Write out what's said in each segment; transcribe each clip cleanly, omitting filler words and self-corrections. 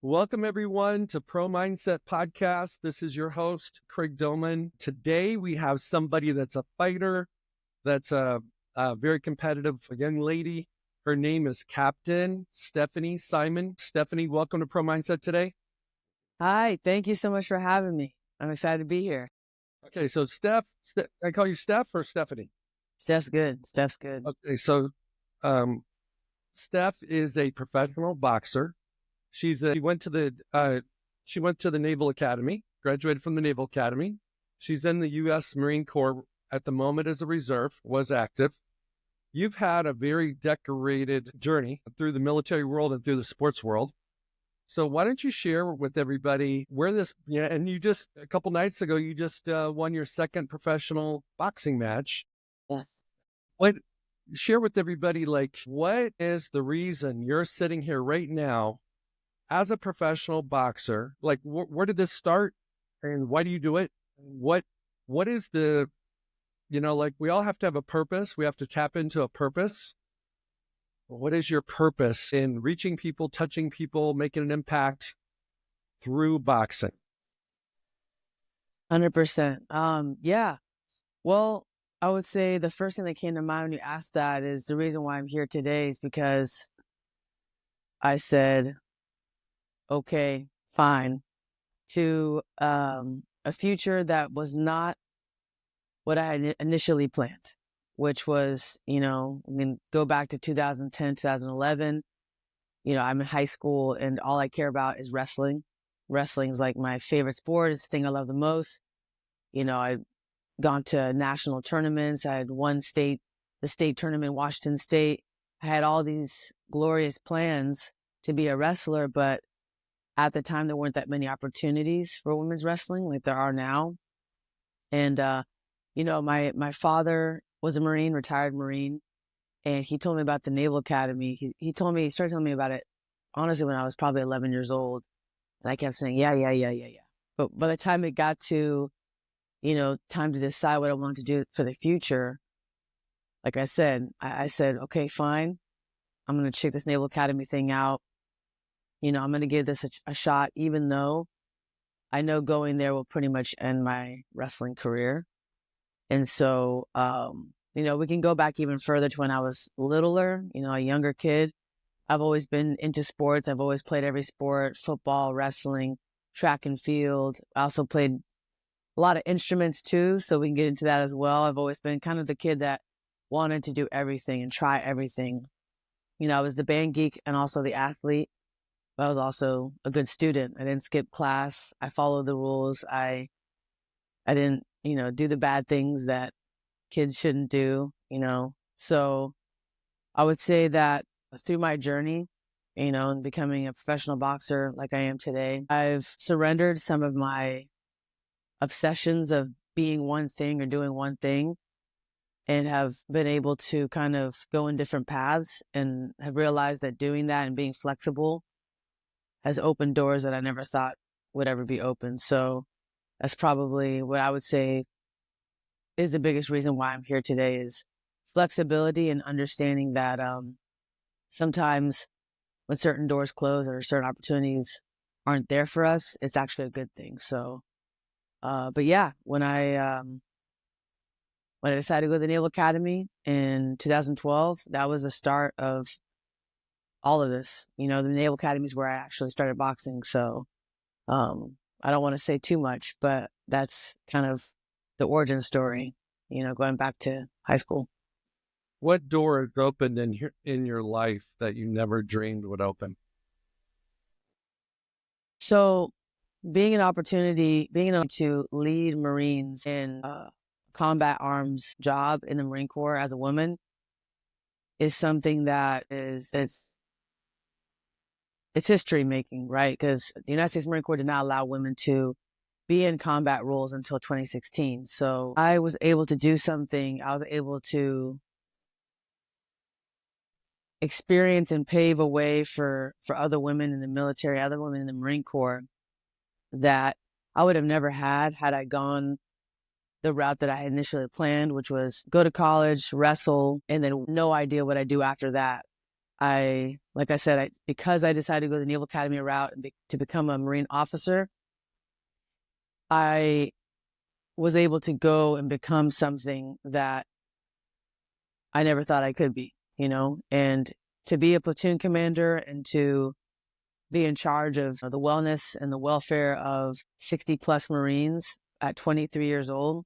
Welcome, everyone, to Pro Mindset Podcast. This is your host, Craig Domann. Today, we have somebody that's a fighter, that's a very competitive young lady. Her name is Captain Stephanie Simon. Stephanie, welcome to Pro Mindset today. Hi, thank you so much for having me. I'm excited to be here. Okay, so Steph, I call you Steph or Stephanie? Steph's good. Steph's good. Okay, so Steph is a professional boxer. She went to the Naval Academy, graduated from the Naval Academy. She's in the U.S. Marine Corps at the moment as a reserve, was active. You've had a very decorated journey through the military world and through the sports world. So why don't you share with everybody where this, and you just, a couple nights ago, you just won your second professional boxing match. Yeah. Share with everybody, what is the reason you're sitting here right now as a professional boxer? Where did this start and why do you do it? What is the, we all have to have a purpose. We have to tap into a purpose. What is your purpose in reaching people, touching people, making an impact through boxing? 100%. Yeah. Well, I would say the first thing that came to mind when you asked that is the reason why I'm here today is because I said, okay, fine, to a future that was not what I had initially planned, which was, go back to 2010, 2011. I'm in high school and all I care about is wrestling. Wrestling is like my favorite sport. It's the thing I love the most. I've gone to national tournaments. I had won the state tournament, Washington State. I had all these glorious plans to be a wrestler, but at the time, there weren't that many opportunities for women's wrestling like there are now. And, my father was a Marine, retired Marine, and he told me about the Naval Academy. He started telling me about it, honestly, when I was probably 11 years old. And I kept saying, yeah. But by the time it got to, time to decide what I wanted to do for the future, like I said, I said, okay, fine. I'm going to check this Naval Academy thing out. I'm going to give this a shot, even though I know going there will pretty much end my wrestling career. And so, we can go back even further to when I was littler, a younger kid. I've always been into sports. I've always played every sport, football, wrestling, track and field. I also played a lot of instruments too, so we can get into that as well. I've always been kind of the kid that wanted to do everything and try everything. I was the band geek and also the athlete. But I was also a good student. I didn't skip class. I followed the rules. I didn't, do the bad things that kids shouldn't do, So I would say that through my journey, and becoming a professional boxer like I am today, I've surrendered some of my obsessions of being one thing or doing one thing and have been able to kind of go in different paths and have realized that doing that and being flexible has opened doors that I never thought would ever be open. So that's probably what I would say is the biggest reason why I'm here today is flexibility and understanding that sometimes when certain doors close or certain opportunities aren't there for us, it's actually a good thing. So, but yeah, when I decided to go to the Naval Academy in 2012, that was the start of all of this. The Naval Academy is where I actually started boxing. So I don't want to say too much, but that's kind of the origin story, going back to high school. What door has opened in your life that you never dreamed would open? So being able to lead Marines in a combat arms job in the Marine Corps as a woman is something that it's history making, right? Because the United States Marine Corps did not allow women to be in combat roles until 2016. So I was able to do something. I was able to experience and pave a way for other women in the military, other women in the Marine Corps that I would have never had I gone the route that I had initially planned, which was go to college, wrestle, and then no idea what I do after that. like I said, because I decided to go the Naval Academy route and to become a Marine officer, I was able to go and become something that I never thought I could be, and to be a platoon commander and to be in charge of the wellness and the welfare of 60 plus Marines at 23 years old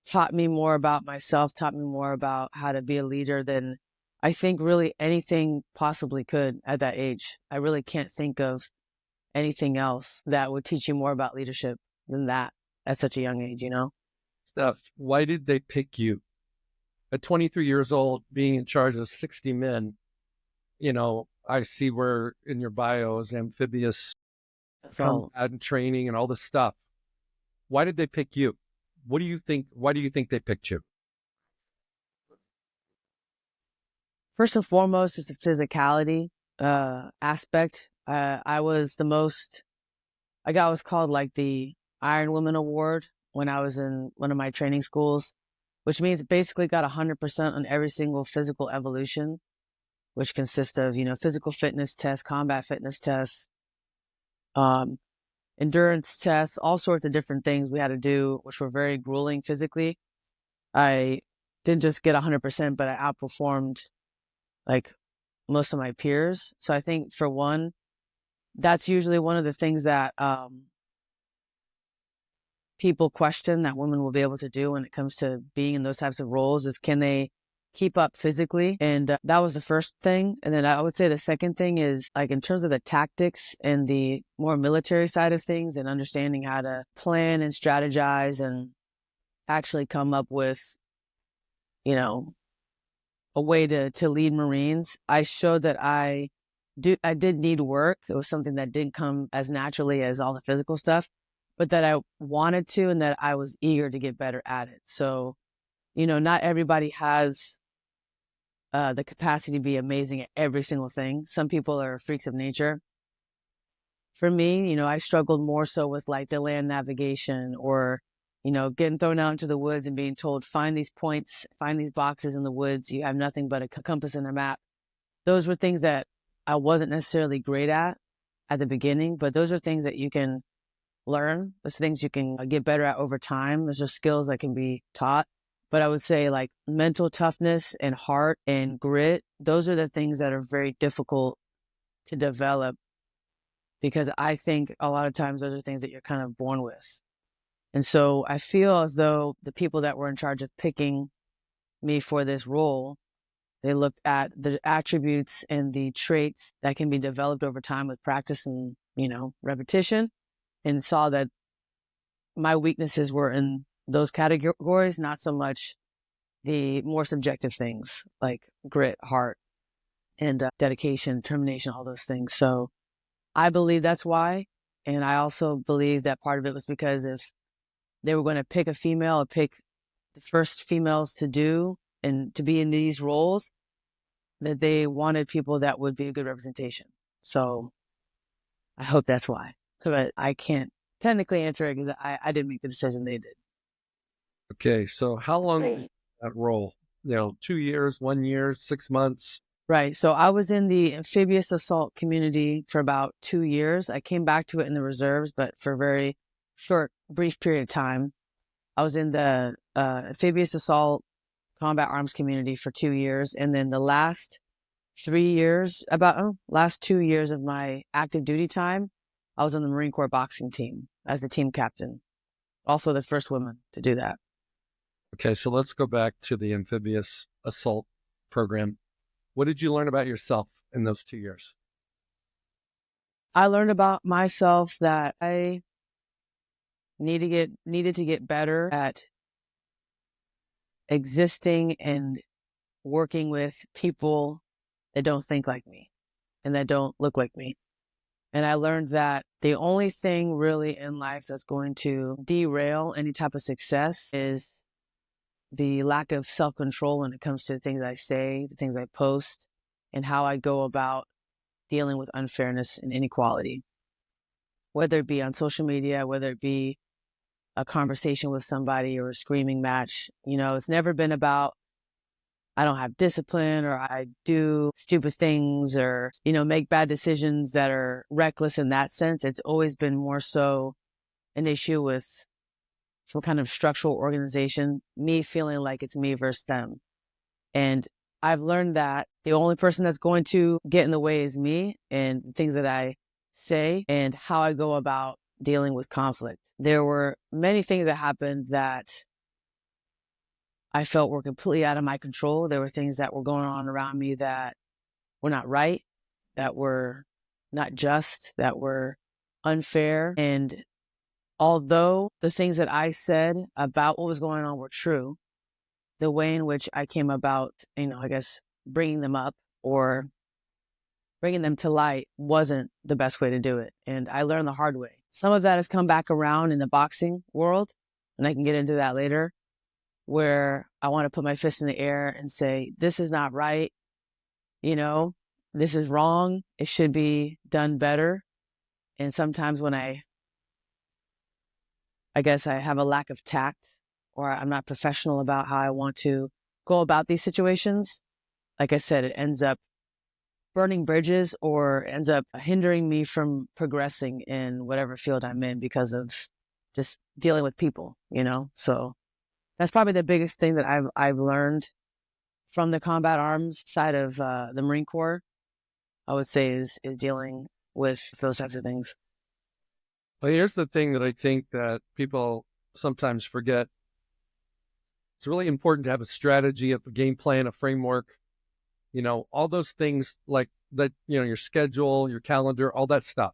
taught me more about myself, taught me more about how to be a leader than I think really anything possibly could at that age. I really can't think of anything else that would teach you more about leadership than that at such a young age, Steph, why did they pick you? At 23 years old, being in charge of 60 men, I see where in your bios, amphibious So combat and training and all this stuff. Why did they pick you? What do you think? Why do you think they picked you? first and foremost, it's the physicality aspect. I got what's called like the Iron Woman Award when I was in one of my training schools, which means basically got 100% on every single physical evolution, which consists of, physical fitness tests, combat fitness tests, endurance tests, all sorts of different things we had to do, which were very grueling physically. I didn't just get 100%, but I outperformed like most of my peers. So I think for one, that's usually one of the things that people question that women will be able to do when it comes to being in those types of roles is, can they keep up physically? And that was the first thing. And then I would say the second thing is, like, in terms of the tactics and the more military side of things and understanding how to plan and strategize and actually come up with, a way to lead Marines. I showed that I did need work. It was something that didn't come as naturally as all the physical stuff, but that I wanted to, and that I was eager to get better at it. So, not everybody has the capacity to be amazing at every single thing. Some people are freaks of nature. For me, I struggled more so with like the land navigation or, getting thrown out into the woods and being told, find these points, find these boxes in the woods. You have nothing but a compass and a map. Those were things that I wasn't necessarily great at the beginning, but those are things that you can learn. Those things you can get better at over time. Those are skills that can be taught. But I would say like mental toughness and heart and grit, those are the things that are very difficult to develop, because I think a lot of times those are things that you're kind of born with. And so I feel as though the people that were in charge of picking me for this role, they looked at the attributes and the traits that can be developed over time with practice and, repetition, and saw that my weaknesses were in those categories, not so much the more subjective things like grit, heart, and dedication, determination, all those things. So I believe that's why. And I also believe that part of it was because if they were going to pick a female or pick the first females to do and to be in these roles, that they wanted people that would be a good representation. So I hope that's why. But I can't technically answer it because I didn't make the decision, they did. Okay, so how long was that role? 2 years, 1 year, 6 months? Right. So I was in the amphibious assault community for about 2 years. I came back to it in the reserves, but for a very short, brief period of time. I was in the amphibious assault combat arms community for 2 years. And then the last 2 years of my active duty time, I was on the Marine Corps boxing team as the team captain. Also the first woman to do that. Okay, so let's go back to the amphibious assault program. What did you learn about yourself in those 2 years? I learned about myself that I needed to get better at existing and working with people that don't think like me and that don't look like me. And I learned that the only thing really in life that's going to derail any type of success is the lack of self-control when it comes to the things I say, the things I post, and how I go about dealing with unfairness and inequality. Whether it be on social media, whether it be a conversation with somebody or a screaming match, it's never been about I don't have discipline, or I do stupid things, or, make bad decisions that are reckless in that sense. It's always been more so an issue with some kind of structural organization, me feeling like it's me versus them. And I've learned that the only person that's going to get in the way is me and things that I say and how I go about dealing with conflict. There were many things that happened that I felt were completely out of my control. There were things that were going on around me that were not right, that were not just, that were unfair. And although the things that I said about what was going on were true, the way in which I came about, I guess, bringing them up or bringing them to light wasn't the best way to do it. And I learned the hard way. Some of that has come back around in the boxing world, and I can get into that later, where I want to put my fist in the air and say, this is not right. This is wrong. It should be done better. And sometimes when I guess I have a lack of tact, or I'm not professional about how I want to go about these situations, like I said, it ends up burning bridges or ends up hindering me from progressing in whatever field I'm in because of just dealing with people, So that's probably the biggest thing that I've learned from the combat arms side of the Marine Corps, I would say, is dealing with those types of things. Well, here's the thing that I think that people sometimes forget. It's really important to have a strategy, a game plan, a framework, all those things like that, your schedule, your calendar, all that stuff.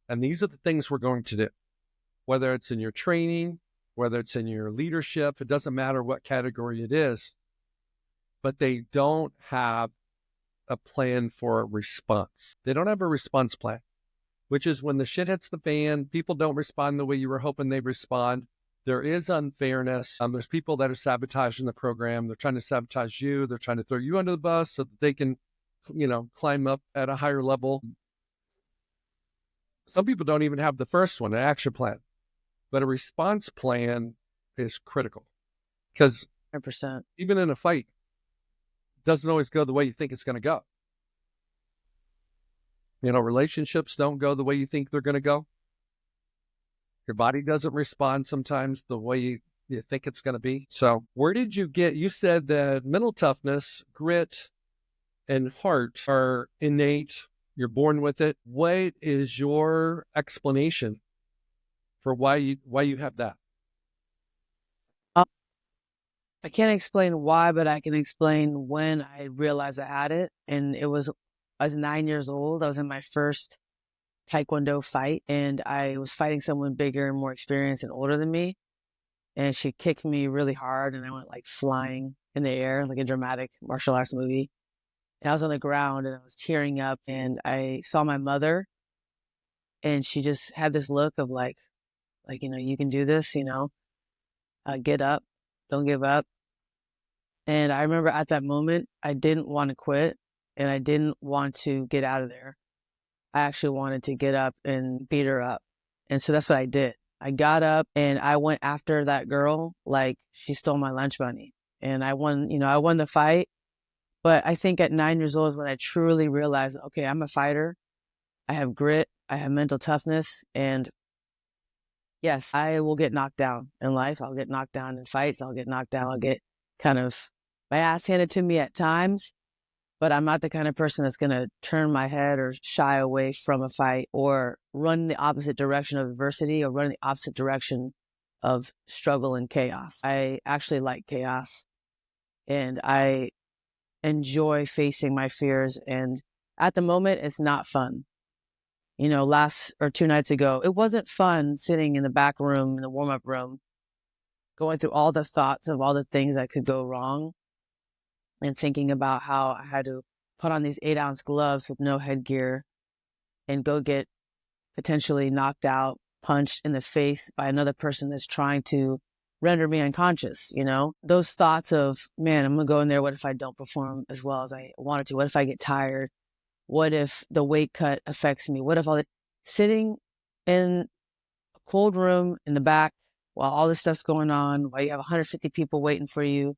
And these are the things we're going to do, whether it's in your training, whether it's in your leadership, it doesn't matter what category it is, but they don't have a plan for a response. They don't have a response plan, which is when the shit hits the fan, people don't respond the way you were hoping they'd respond. There is unfairness. There's people that are sabotaging the program. They're trying to sabotage you. They're trying to throw you under the bus so that they can, climb up at a higher level. Some people don't even have the first one, an action plan. But a response plan is critical because 100%. Even in a fight, it doesn't always go the way you think it's going to go. Relationships don't go the way you think they're going to go. Your body doesn't respond sometimes the way you think it's going to be. So where did you said that mental toughness, grit, and heart are innate. You're born with it. What is your explanation for why you have that? I can't explain why, but I can explain when I realized I had it. And I was 9 years old. I was in my first Taekwondo fight, and I was fighting someone bigger and more experienced and older than me. And she kicked me really hard, and I went like flying in the air, like a dramatic martial arts movie. And I was on the ground, and I was tearing up, and I saw my mother, and she just had this look of like, you can do this, get up, don't give up. And I remember at that moment, I didn't want to quit, and I didn't want to get out of there. I actually wanted to get up and beat her up. And so that's what I did. I got up and I went after that girl like she stole my lunch money. And I won the fight. But I think at 9 years old is when I truly realized, okay, I'm a fighter. I have grit. I have mental toughness. And yes, I will get knocked down in life. I'll get knocked down in fights. I'll get knocked down. I'll get kind of my ass handed to me at times. But I'm not the kind of person that's going to turn my head or shy away from a fight or run the opposite direction of adversity or run the opposite direction of struggle and chaos. I actually like chaos, and I enjoy facing my fears. And at the moment, it's not fun. 2 nights ago, it wasn't fun sitting in the back room, in the warm-up room, going through all the thoughts of all the things that could go wrong. And thinking about how I had to put on these 8-ounce gloves with no headgear and go get potentially knocked out, punched in the face by another person that's trying to render me unconscious, Those thoughts of, man, I'm going to go in there. What if I don't perform as well as I wanted to? What if I get tired? What if the weight cut affects me? What if sitting in a cold room in the back while all this stuff's going on, while you have 150 people waiting for you,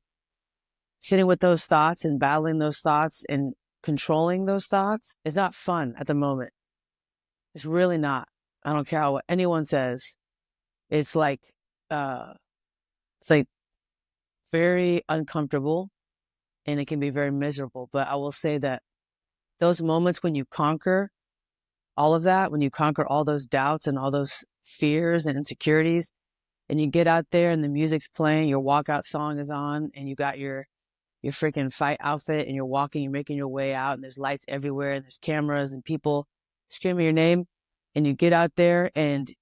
sitting with those thoughts and battling those thoughts and controlling those thoughts is not fun at the moment. It's really not. I don't care what anyone says. It's like, it's like very uncomfortable and it can be very miserable. But I will say that those moments when you conquer all of that, when you conquer all those doubts and all those fears and insecurities, and you get out there and the music's playing, your walkout song is on, and you got your freaking fight outfit, and you're walking, you're making your way out, and there's lights everywhere, and there's cameras and people screaming your name, and you get out there and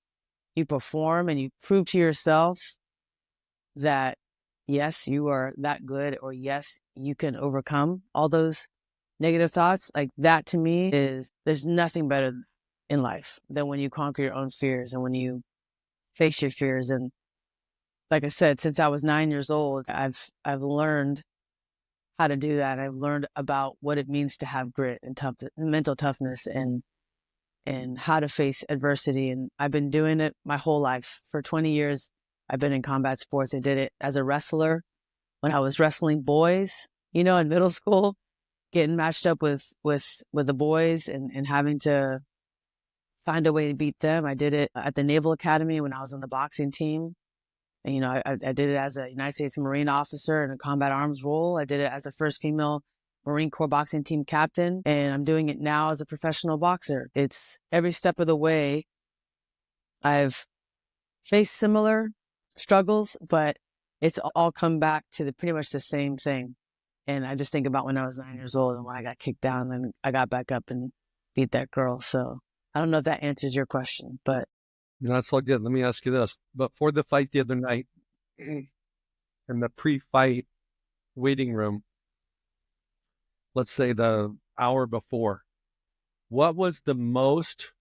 you perform and you prove to yourself that yes, you are that good, or yes, you can overcome all those negative thoughts. Like that to me is, there's nothing better in life than when you conquer your own fears and when you face your fears. And like I said, since I was 9 years old, I've learned how to do that. I've learned about what it means to have grit and mental toughness and how to face adversity. And I've been doing it my whole life. For 20 years, I've been in combat sports. I did it as a wrestler when I was wrestling boys, in middle school, getting matched up with the boys and having to find a way to beat them. I did it at the Naval Academy when I was on the boxing team. And, I did it as a United States Marine officer in a combat arms role. I did it as the first female Marine Corps boxing team captain. And I'm doing it now as a professional boxer. It's every step of the way. I've faced similar struggles, but it's all come back to pretty much the same thing. And I just think about when I was 9 years old and when I got kicked down and I got back up and beat that girl. So I don't know if that answers your question, but. That's all good. Let me ask you this. Before the fight the other night, in the pre-fight waiting room, let's say the hour before, what was the most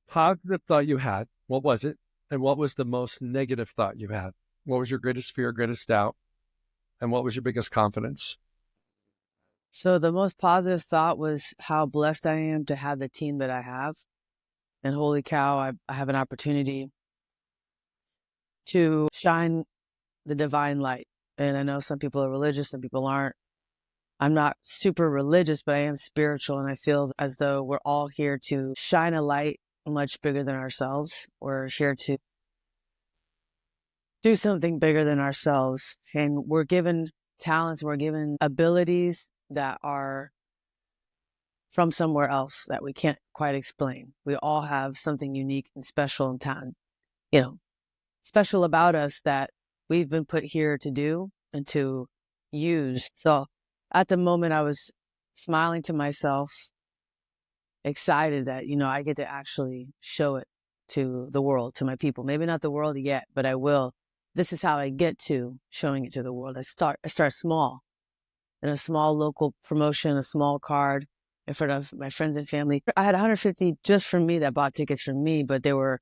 positive thought you had? What was it? And what was the most negative thought you had? What was your greatest fear, greatest doubt? And what was your biggest confidence? So the most positive thought was how blessed I am to have the team that I have. And holy cow, I have an opportunity to shine the divine light. And I know some people are religious, some people aren't. I'm not super religious, but I am spiritual. And I feel as though we're all here to shine a light much bigger than ourselves. We're here to do something bigger than ourselves. And we're given talents, we're given abilities that are from somewhere else that we can't quite explain. We all have something unique and special and talent, special about us that we've been put here to do and to use. So at the moment I was smiling to myself, excited that, I get to actually show it to the world, to my people. Maybe not the world yet, but I will. This is how I get to showing it to the world. I start small, in a small local promotion, a small card, in front of my friends and family. I had 150 just for me that bought tickets for me, but there were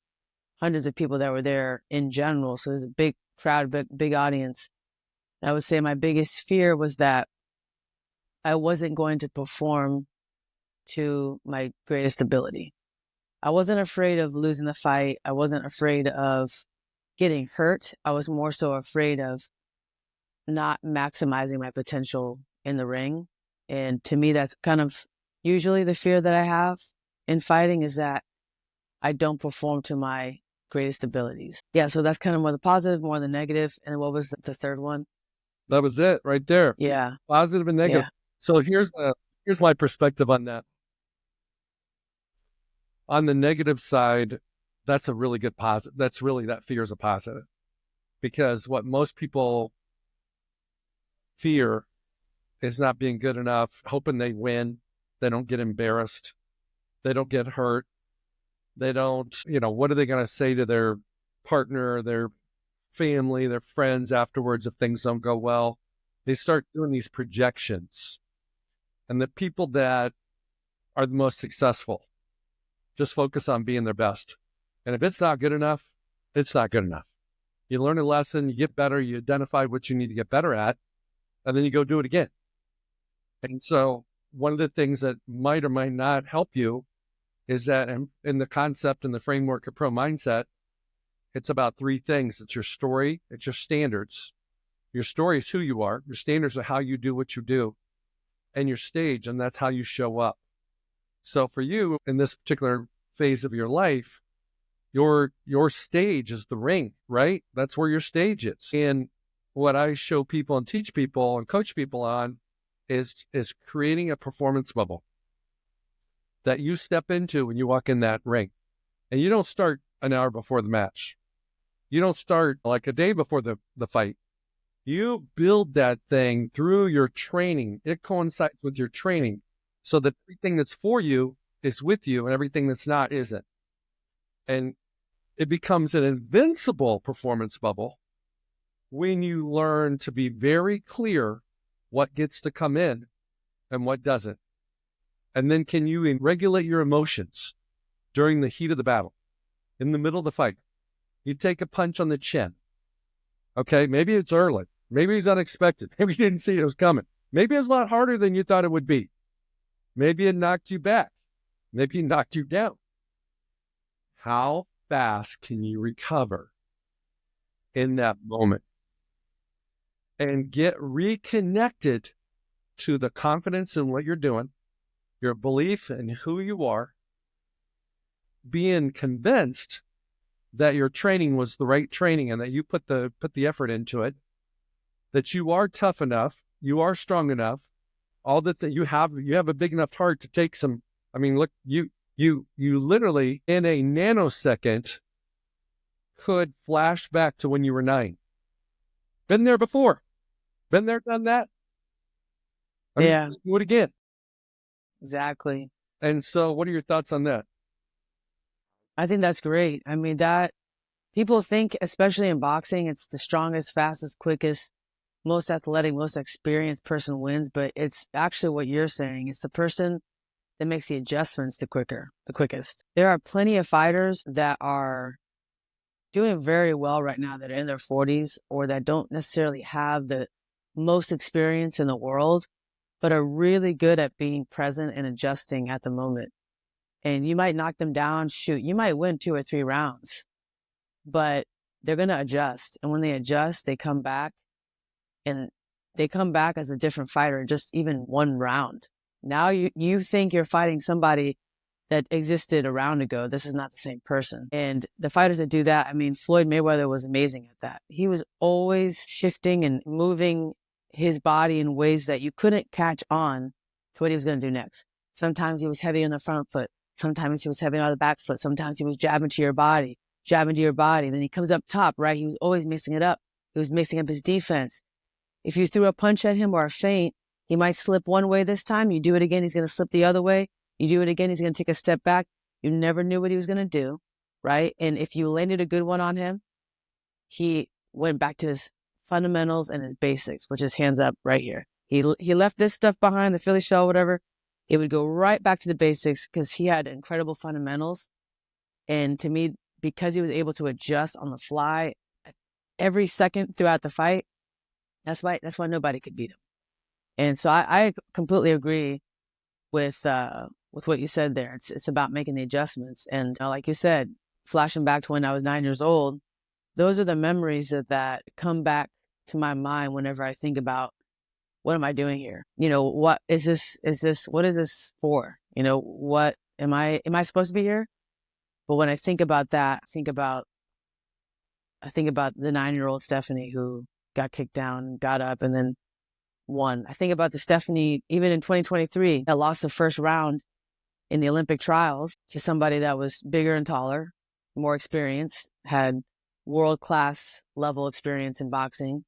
hundreds of people that were there in general. So it was a big crowd, big audience. And I would say my biggest fear was that I wasn't going to perform to my greatest ability. I wasn't afraid of losing the fight. I wasn't afraid of getting hurt. I was more so afraid of not maximizing my potential in the ring. And to me, that's kind of usually the fear that I have in fighting, is that I don't perform to my greatest abilities. Yeah, so that's kind of more the positive, more the negative. And what was the third one? That was it right there. Yeah. Positive and negative. Yeah. So here's my perspective on that. On the negative side, that's a really good positive. That fear is a positive, because what most people fear is not being good enough, hoping they win. They don't get embarrassed. They don't get hurt. They don't, what are they going to say to their partner, their family, their friends afterwards if things don't go well? They start doing these projections. And the people that are the most successful just focus on being their best. And if it's not good enough, it's not good enough. You learn a lesson, you get better, you identify what you need to get better at, and then you go do it again. And so one of the things that might or might not help you is that in the concept and the framework of pro mindset, it's about three things. It's your story, it's your standards, Your story is who you are. Your standards are how you do what you do, and your stage, and that's how you show up. So for you, in this particular phase of your life, your stage is the ring, right? That's where your stage is. And what I show people and teach people and coach people on is creating a performance bubble that you step into when you walk in that ring. And you don't start an hour before the match. You don't start like a day before the fight. You build that thing through your training. It coincides with your training so that everything that's for you is with you and everything that's not isn't. And it becomes an invincible performance bubble when you learn to be very clear what gets to come in and what doesn't. And then can you regulate your emotions during the heat of the battle, in the middle of the fight? You take a punch on the chin. Okay, maybe it's early. Maybe it's unexpected. Maybe you didn't see it was coming. Maybe it's a lot harder than you thought it would be. Maybe it knocked you back. Maybe it knocked you down. How fast can you recover in that moment and get reconnected to the confidence in what you're doing, your belief in who you are, being convinced that your training was the right training and that you put the effort into it, that you are tough enough, you are strong enough, all that you have a big enough heart to take some. I mean, look, you literally in a nanosecond could flash back to when you were 9. Been there before. Been there, done that. Yeah. Do it again. Exactly. And so what are your thoughts on that? I think that's great. I mean, that people think, especially in boxing, it's the strongest, fastest, quickest, most athletic, most experienced person wins, but it's actually what you're saying. It's the person that makes the adjustments the quickest. There are plenty of fighters that are doing very well right now that are in their 40s or that don't necessarily have the most experience in the world, but are really good at being present and adjusting at the moment. And you might knock them down, you might win 2 or 3 rounds, but they're going to adjust. And when they adjust, they come back, and they come back as a different fighter, just even 1 round. Now you think you're fighting somebody that existed a round ago. This is not the same person. And the fighters that do that, I mean, Floyd Mayweather was amazing at that. He was always shifting and moving his body in ways that you couldn't catch on to what he was going to do next. Sometimes he was heavy on the front foot. Sometimes he was heavy on the back foot. Sometimes he was jabbing to your body. Then he comes up top, right? He was always mixing it up. He was mixing up his defense. If you threw a punch at him or a feint, he might slip one way this time. You do it again, he's going to slip the other way. You do it again, he's going to take a step back. You never knew what he was going to do, right? And if you landed a good one on him, he went back to his fundamentals and his basics, which is hands up right here. He left this stuff behind, the Philly shell, whatever. It would go right back to the basics because he had incredible fundamentals. And to me, because he was able to adjust on the fly every second throughout the fight, that's why nobody could beat him. And so I completely agree with what you said there. It's about making the adjustments. And like you said, flashing back to when I was 9 years old, those are the memories that come back to my mind whenever I think about, what am I doing here? What is this? What is this for? What am I supposed to be here? But when I think about that, I think about the 9-year-old Stephanie who got kicked down, got up, and then won. I think about the Stephanie, even in 2023, that lost the first round in the Olympic trials to somebody that was bigger and taller, more experienced, had world-class level experience in boxing,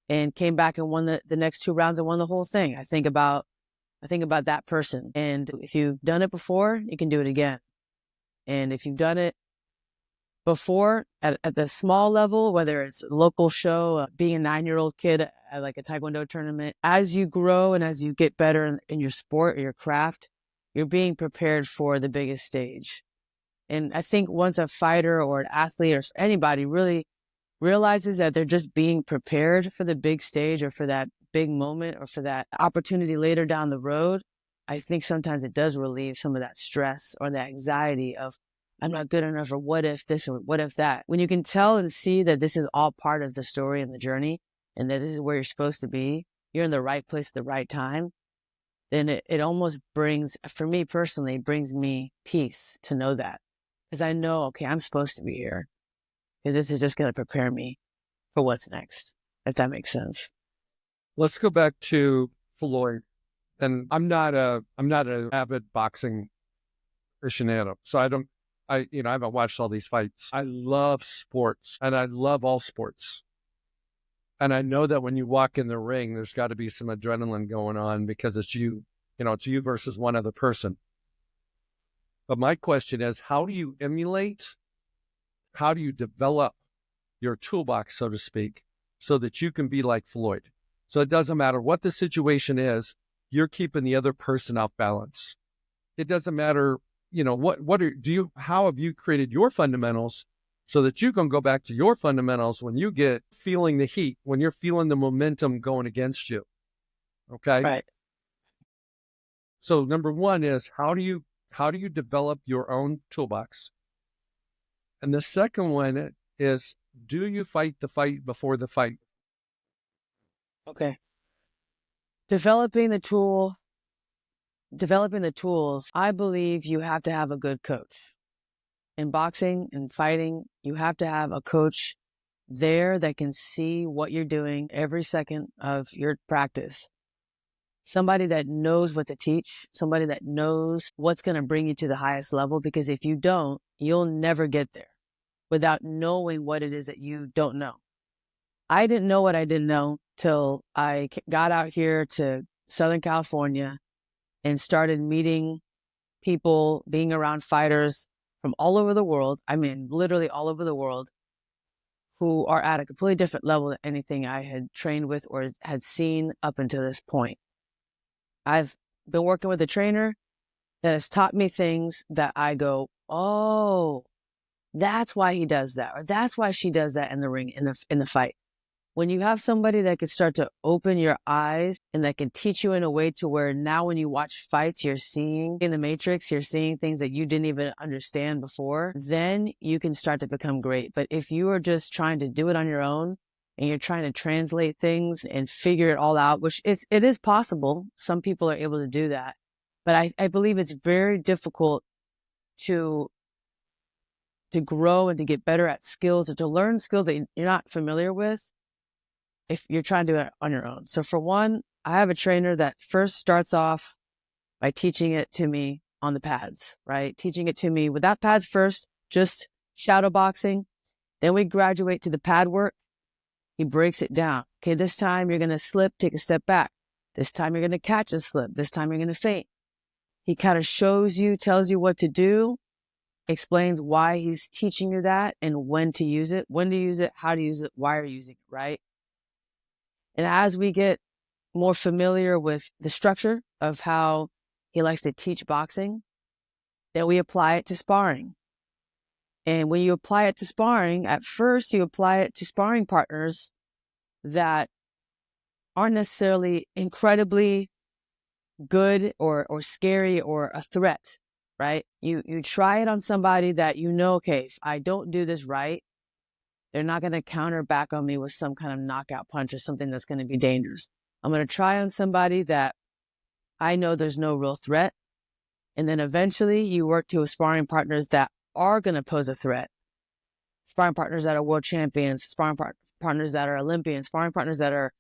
and came back and won the next 2 rounds and won the whole thing. I think about that person. And if you've done it before, you can do it again. And if you've done it before at the small level, whether it's a local show, being a 9-year-old kid at like a Taekwondo tournament, as you grow and as you get better in your sport or your craft, you're being prepared for the biggest stage. And I think once a fighter or an athlete or anybody really realizes that they're just being prepared for the big stage or for that big moment or for that opportunity later down the road, I think sometimes it does relieve some of that stress or that anxiety of, I'm not good enough, or what if this or what if that. When you can tell and see that this is all part of the story and the journey, and that this is where you're supposed to be, you're in the right place at the right time, then it almost brings, for me personally, brings me peace to know that. Because I know, okay, I'm supposed to be here. Because this is just going to prepare me for what's next, if that makes sense. Let's go back to Floyd. And I'm not an avid boxing aficionado, so I haven't watched all these fights. I love sports, and I love all sports. And I know that when you walk in the ring, there's got to be some adrenaline going on because it's you versus one other person. But my question is, how do you develop your toolbox, so to speak, so that you can be like Floyd? So it doesn't matter what the situation is, you're keeping the other person off balance. It doesn't matter, how have you created your fundamentals so that you can go back to your fundamentals when you get feeling the heat, when you're feeling the momentum going against you. Okay. Right. So number one is, how do you develop your own toolbox? And the second one is, do you fight the fight before the fight? Okay. Developing the tools, I believe you have to have a good coach. In boxing and fighting, you have to have a coach there that can see what you're doing every second of your practice. Somebody that knows what to teach, somebody that knows what's going to bring you to the highest level, because if you don't, you'll never get there without knowing what it is that you don't know. I didn't know what I didn't know till I got out here to Southern California and started meeting people, being around fighters from all over the world. I mean, literally all over the world, who are at a completely different level than anything I had trained with or had seen up until this point. I've been working with a trainer that has taught me things that I go, oh, that's why he does that, or that's why she does that in the ring, in the fight. When you have somebody that can start to open your eyes and that can teach you in a way to where now when you watch fights, you're seeing in the matrix, you're seeing things that you didn't even understand before, then you can start to become great. But if you are just trying to do it on your own and you're trying to translate things and figure it all out, which it is possible. Some people are able to do that. But I believe it's very difficult to grow and to get better at skills or to learn skills that you're not familiar with if you're trying to do it on your own. So for one, I have a trainer that first starts off by teaching it to me on the pads, right? Teaching it to me without pads first, just shadow boxing. Then we graduate to the pad work. He breaks it down. Okay, this time you're going to slip, take a step back. This time you're going to catch a slip. This time you're going to feint. He kind of shows you, tells you what to do, explains why he's teaching you that and when to use it, how to use it, why you're using it, right? And as we get more familiar with the structure of how he likes to teach boxing, then we apply it to sparring. And when you apply it to sparring, at first you apply it to sparring partners that aren't necessarily incredibly good or scary or a threat, right? You try it on somebody that you know, okay, if I don't do this right, they're not going to counter back on me with some kind of knockout punch or something that's going to be dangerous. I'm going to try on somebody that I know there's no real threat. And then eventually you work to sparring partners that are going to pose a threat. Sparring partners that are world champions, sparring partners that are Olympians, sparring partners that are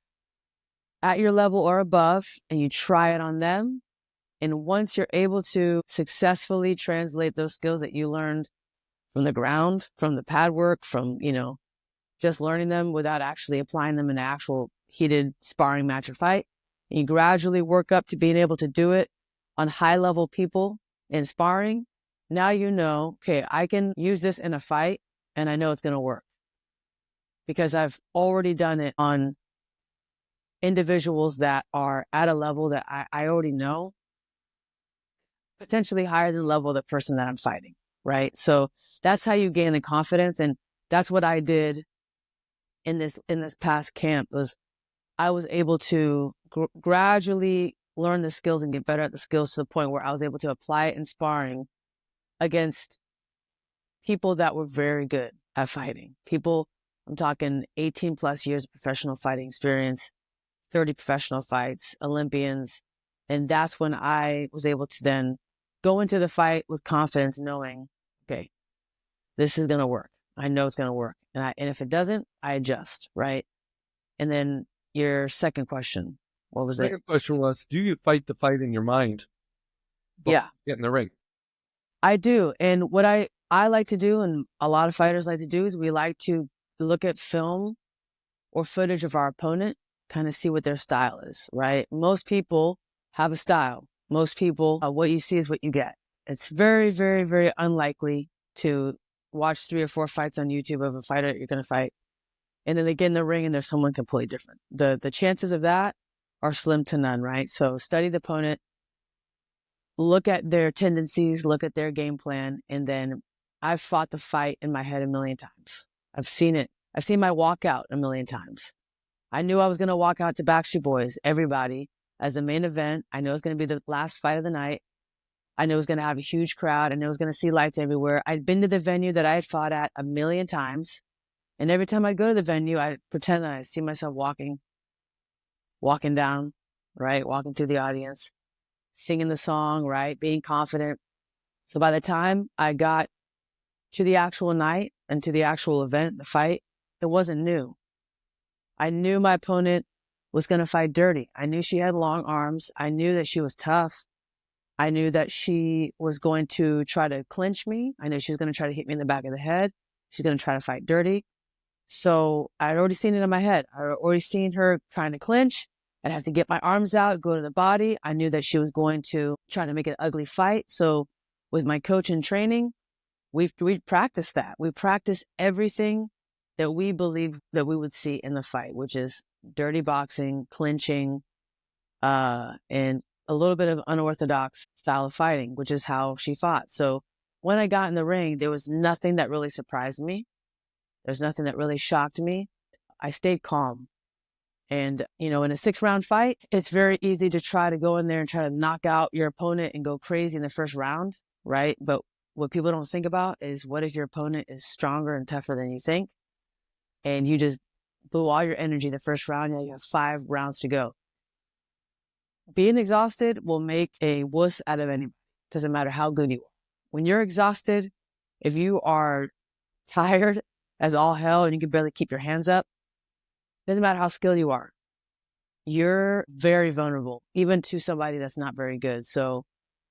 at your level or above, and you try it on them. And once you're able to successfully translate those skills that you learned from the ground, from the pad work, from, just learning them without actually applying them in an actual heated sparring match or fight, and you gradually work up to being able to do it on high level people in sparring, now you know, okay, I can use this in a fight and I know it's going to work because I've already done it on individuals that are at a level that I already know, potentially higher than the level of the person that I'm fighting, right? So that's how you gain the confidence. And that's what I did in this past camp. I was able to gradually learn the skills and get better at the skills to the point where I was able to apply it in sparring against people that were very good at fighting. People I'm talking 18 plus years of professional fighting experience, 30 professional fights, Olympians. And that's when I was able to then go into the fight with confidence, knowing, okay, this is going to work. I know it's going to work. And if it doesn't, I adjust, right? And then your second question, what was it? Second question was, do you fight the fight in your mind? Yeah. Get in the ring. I do. And what I like to do, and a lot of fighters like to do, is we like to look at film or footage of our opponent, kind of see what their style is, right? Most people have a style. Most people, what you see is what you get. It's very, very, very unlikely to watch 3 or 4 fights on YouTube of a fighter that you're going to fight, and then they get in the ring and there's someone completely different. The chances of that are slim to none, right? So study the opponent, look at their tendencies, look at their game plan, and then I've fought the fight in my head a million times. I've seen it. I've seen my walkout a million times. I knew I was going to walk out to Backstreet Boys, everybody, as the main event. I know it was going to be the last fight of the night. I knew it was going to have a huge crowd. I knew I was going to see lights everywhere. I'd been to the venue that I had fought at a million times. And every time I'd go to the venue, I'd pretend that I see myself walking down, right? Walking through the audience, singing the song, right? Being confident. So by the time I got to the actual night and to the actual event, the fight, it wasn't new. I knew my opponent was going to fight dirty. I knew she had long arms. I knew that she was tough. I knew that she was going to try to clinch me. I knew she was going to try to hit me in the back of the head. She's going to try to fight dirty. So I'd already seen it in my head. I'd already seen her trying to clinch. I'd have to get my arms out, go to the body. I knew that she was going to try to make an ugly fight. So with my coach in training, we practiced that. We practiced everything that we believe that we would see in the fight, which is dirty boxing, clinching, and a little bit of unorthodox style of fighting, which is how she fought. So when I got in the ring, there was nothing that really surprised me. There's nothing that really shocked me. I stayed calm. And, in a 6-round fight, it's very easy to try to go in there and try to knock out your opponent and go crazy in the first round, right? But what people don't think about is, what if your opponent is stronger and tougher than you think? And you just blew all your energy the first round, and you have 5 rounds to go. Being exhausted will make a wuss out of anybody. Doesn't matter how good you are. When you're exhausted, if you are tired as all hell and you can barely keep your hands up, doesn't matter how skilled you are. You're very vulnerable, even to somebody that's not very good. So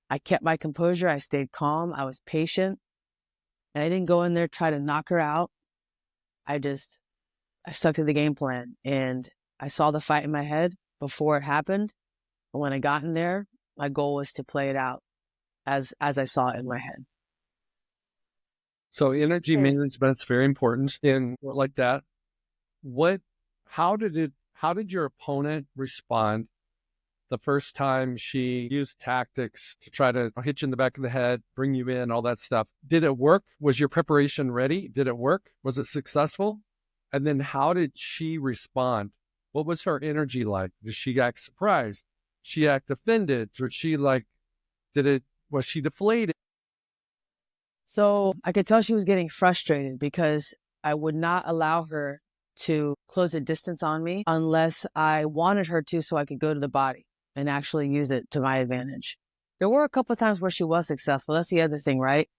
I kept my composure. I stayed calm. I was patient. And I didn't go in there try to knock her out. I stuck to the game plan. And I saw the fight in my head before it happened. And when I got in there, my goal was to play it out as I saw it in my head. So energy management's very important in like that. How did your opponent respond the first time she used tactics to try to hit you in the back of the head, bring you in, all that stuff? Did it work? Was your preparation ready? Did it work? Was it successful? And then how did she respond? What was her energy like? Did she act surprised? She act offended? Or was she deflated? So I could tell she was getting frustrated because I would not allow her to close the distance on me unless I wanted her to, so I could go to the body and actually use it to my advantage. There were a couple of times where she was successful. That's the other thing, right?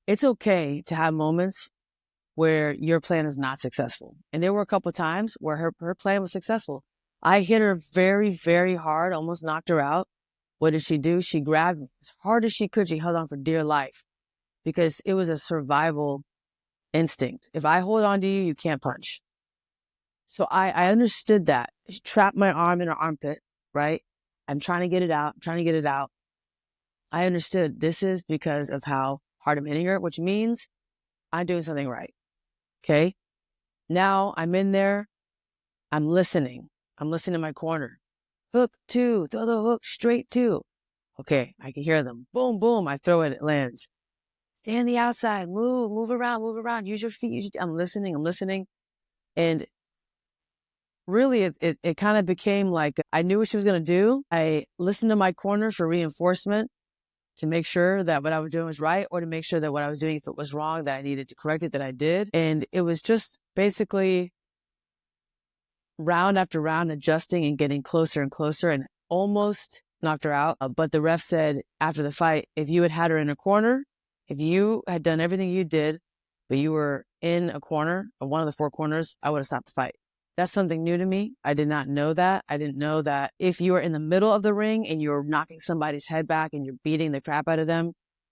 It's okay to have moments where your plan is not successful. And there were a couple of times where her plan was successful. I hit her very, very hard, almost knocked her out. What did she do? She grabbed me as hard as she could. She held on for dear life because it was a survival instinct. If I hold on to you, you can't punch. So I understood that. She trapped my arm in her armpit, right? I'm trying to get it out. I understood this is because of how hard I'm hitting her, which means I'm doing something right. Okay. Now I'm in there. I'm listening. I'm listening in my corner. Hook 2, throw the hook straight 2. Okay. I can hear them. Boom, boom. I throw it. It lands. Stay on the outside. Move around. Use your feet. I'm listening. And really, it kind of became like I knew what she was going to do. I listened to my corner for reinforcement to make sure that what I was doing was right, or to make sure that what I was doing, if it was wrong, that I needed to correct it, that I did. And it was just basically round after round adjusting and getting closer and closer, and almost knocked her out. But the ref said after the fight, if you had her in a corner, if you had done everything you did, but you were in a corner, one of the 4 corners, I would have stopped the fight. That's something new to me. I did not know that. I didn't know that if you were in the middle of the ring and you're knocking somebody's head back and you're beating the crap out of them,